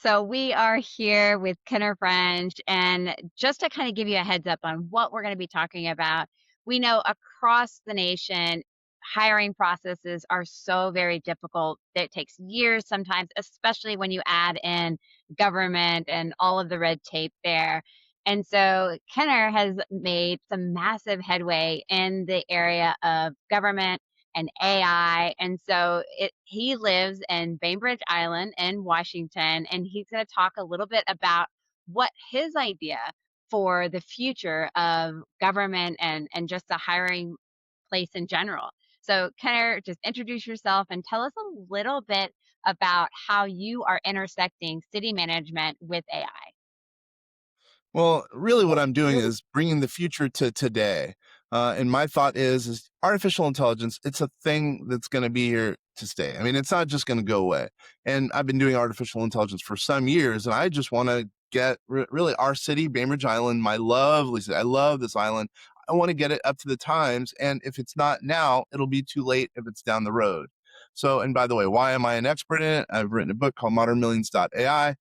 So we are here with Kenner French, and just to kind of give you a heads up on what we're going to be talking about, we know across the nation, hiring processes are so very difficult. It takes years sometimes, especially when you add in government and all of the red tape there. And so Kenner has made some massive headway in the area of government and AI. And so he lives in Bainbridge Island in Washington, and he's going to talk a little bit about what his idea for the future of government and just the hiring place in general. So, Kenner, just introduce yourself and tell us a little bit about how you are intersecting city management with AI. Well, really what I'm doing is bringing the future to today. And my thought is artificial intelligence, it's a thing that's going to be here to stay. I mean, it's not just going to go away. And I've been doing artificial intelligence for some years, and I just want to get really our city, Bainbridge Island, my lovely city. I love this island. I want to get it up to the times. And if it's not now, it'll be too late if it's down the road. So, and by the way, why am I an expert in it? I've written a book called modernmillions.ai.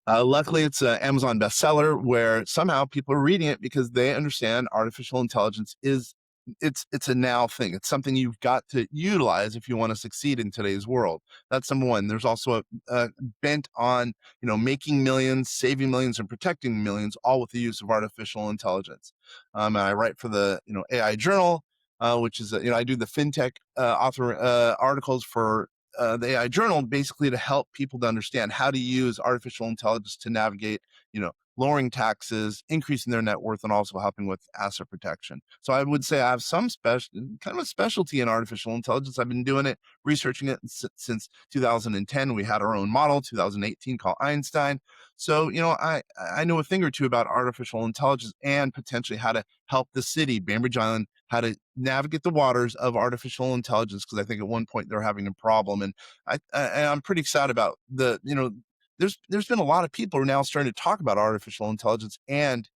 Luckily, it's an Amazon bestseller where somehow people are reading it because they understand artificial intelligence is it's a now thing. It's something you've got to utilize if you want to succeed in today's world. That's number one. There's also a bent on making millions, saving millions, and protecting millions, all with the use of artificial intelligence. And I write for the AI Journal, which is I do the fintech author articles for the AI Journal, basically to help people to understand how to use artificial intelligence to navigate, lowering taxes, increasing their net worth, and also helping with asset protection. So I would say I have some kind of a specialty in artificial intelligence. I've been doing it, researching it since 2010. We had our own model, 2018, called Einstein. So, I know a thing or two about artificial intelligence and potentially how to help the city, Bainbridge Island, how to navigate the waters of artificial intelligence, because I think at one point they're having a problem. And I'm pretty excited about there's been a lot of people who are now starting to talk about artificial intelligence and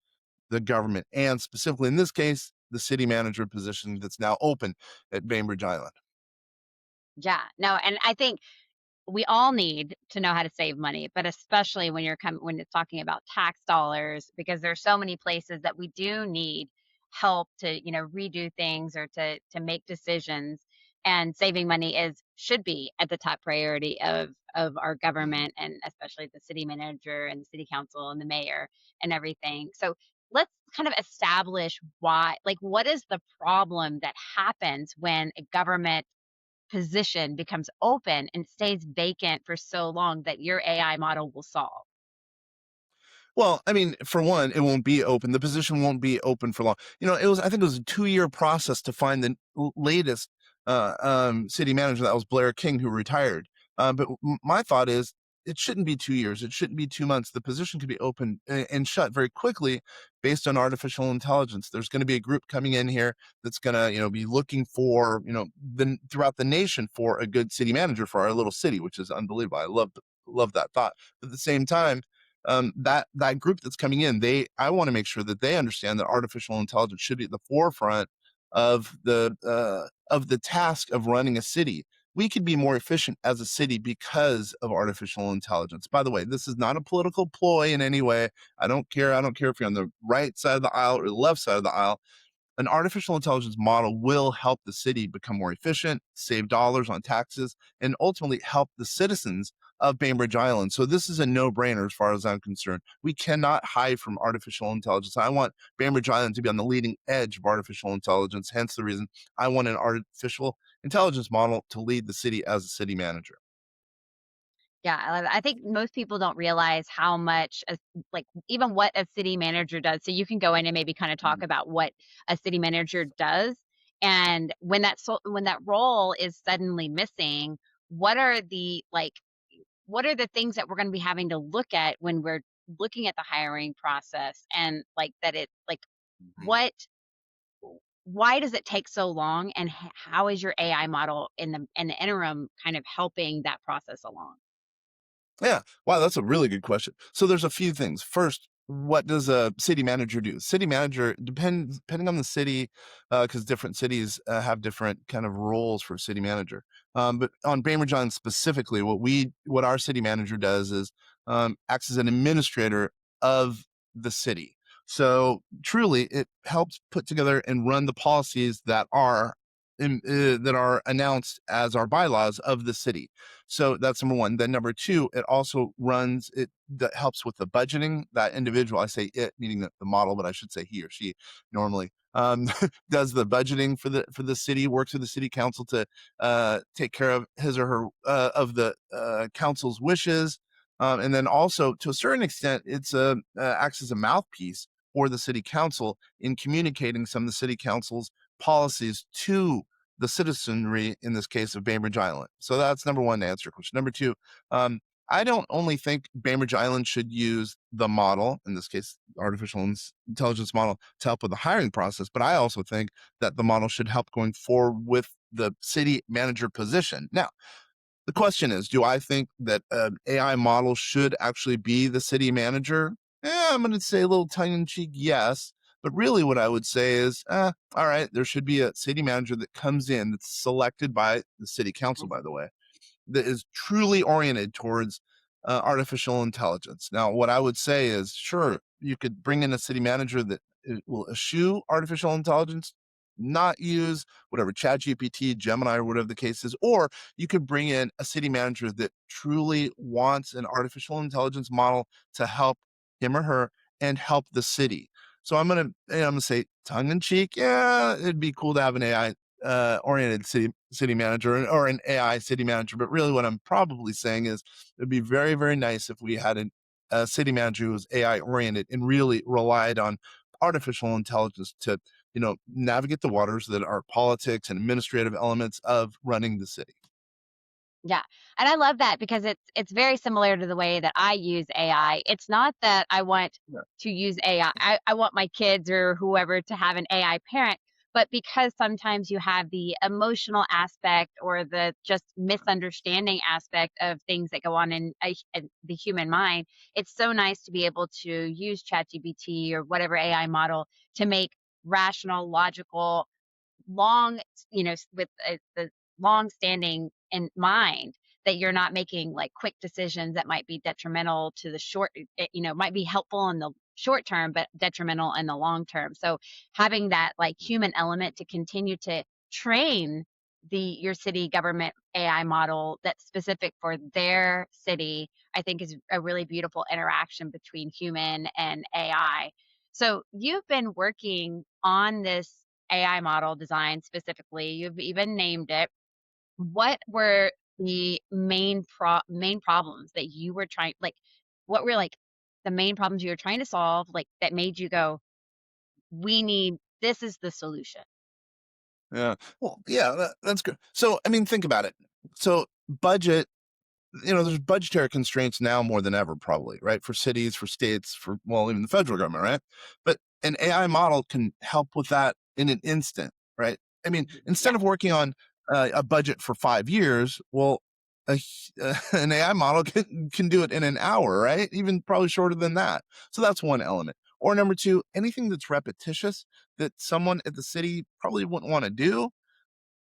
the government, and specifically in this case, the city manager position that's now open at Bainbridge Island. Yeah, no, and I think we all need to know how to save money, but especially when it's talking about tax dollars, because there's so many places that we do need help to, redo things or to make decisions. And saving money is should be at the top priority of our Mhm. government, and especially the city manager and the city council and the mayor and everything. So let's kind of establish why, like, what is the problem that happens when a government position becomes open and stays vacant for so long that your AI model will solve. Well, I mean, for one, it won't be open. The position won't be open for long. I think it was a 2-year process to find the latest city manager. That was Blair King, who retired. But my thought is, it shouldn't be 2 years. It shouldn't be 2 months. The position could be open and shut very quickly based on artificial intelligence. There's going to be a group coming in here that's going to, be looking for, throughout the nation for a good city manager for our little city, which is unbelievable. I love that thought. But at the same time, that group that's coming in, I want to make sure that they understand that artificial intelligence should be at the forefront of the task of running a city. We could be more efficient as a city because of artificial intelligence. By the way, this is not a political ploy in any way. I don't care. I don't care if you're on the right side of the aisle or the left side of the aisle. An artificial intelligence model will help the city become more efficient, save dollars on taxes, and ultimately help the citizens of Bainbridge Island. So this is a no-brainer as far as I'm concerned. We cannot hide from artificial intelligence. I want Bainbridge Island to be on the leading edge of artificial intelligence, hence the reason I want an artificial intelligence model to lead the city as a city manager. Yeah, I love it. I think most people don't realize how much, like, even what a city manager does. So you can go in and maybe kind of talk Mhm. about what a city manager does, and when that role is suddenly missing, what are the like what are the things that we're going to be having to look at when we're looking at the hiring process, and like that it like Mhm. what why does it take so long, and how is your AI model in the interim kind of helping that process along? Yeah. Wow, that's a really good question. So there's a few things. First, what does a city manager do? City manager depending on the city, because different cities have different kind of roles for city manager. But on Bainbridge Island specifically, what our city manager does is acts as an administrator of the city. So truly, it helps put together and run the policies that are announced as our bylaws of the city. So that's number one. Then number two, it also runs it that helps with the budgeting. That individual, I say it, meaning the model, but I should say he or she normally does the budgeting for the city, works with the city council to take care of his or her of the council's wishes, and then also to a certain extent, it's a acts as a mouthpiece for the city council in communicating some of the city council's policies to the citizenry, in this case of Bainbridge Island. So that's number one to answer your question. Number two, I don't only think Bainbridge Island should use the model, in this case, intelligence model, to help with the hiring process, but I also think that the model should help going forward with the city manager position. Now, the question is, do I think that an AI model should actually be the city manager? I'm going to say a little tongue in cheek, yes. But really, what I would say is, all right, there should be a city manager that comes in that's selected by the city council, by the way, that is truly oriented towards artificial intelligence. Now, what I would say is, sure, you could bring in a city manager that will eschew artificial intelligence, not use whatever Chat GPT, Gemini, or whatever the case is, or you could bring in a city manager that truly wants an artificial intelligence model to help him or her and help the city. So I'm gonna say tongue in cheek, yeah, it'd be cool to have an AI oriented city manager or an AI city manager. But really, what I'm probably saying is it'd be very, very nice if we had a city manager who was AI oriented and really relied on artificial intelligence to, navigate the waters that are politics and administrative elements of running the city. Yeah, and I love that because it's very similar to the way that I use AI. It's not that I want Yeah. to use AI. I want my kids or whoever to have an AI parent, but because sometimes you have the emotional aspect or the just misunderstanding aspect of things that go on in the human mind, it's so nice to be able to use ChatGPT or whatever AI model to make rational, logical, long, with the long standing in mind that you're not making like quick decisions that might be detrimental to the might be helpful in the short term, but detrimental in the long term. So having that like human element to continue to train your city government AI model that's specific for their city, I think is a really beautiful interaction between human and AI. So you've been working on this AI model design specifically. You've even named it. What were the main problems that you were trying like, what were, like, the main problems you were trying to solve, like, that made you go, "We need this is the solution." Yeah. Well, yeah, that's good. So, I mean, think about it. So, budget, there's budgetary constraints now more than ever, probably, right? For cities, for states, for, well, even the federal government, right? But an AI model can help with that in an instant, right? I mean, instead Yeah. of working on a budget for 5 years, well, an AI model can do it in an hour, right? Even probably shorter than that. So that's one element. Or number two, anything that's repetitious that someone at the city probably wouldn't want to do,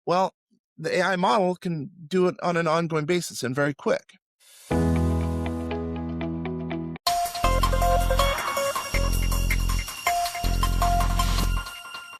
well, the AI model can do it on an ongoing basis and very quick.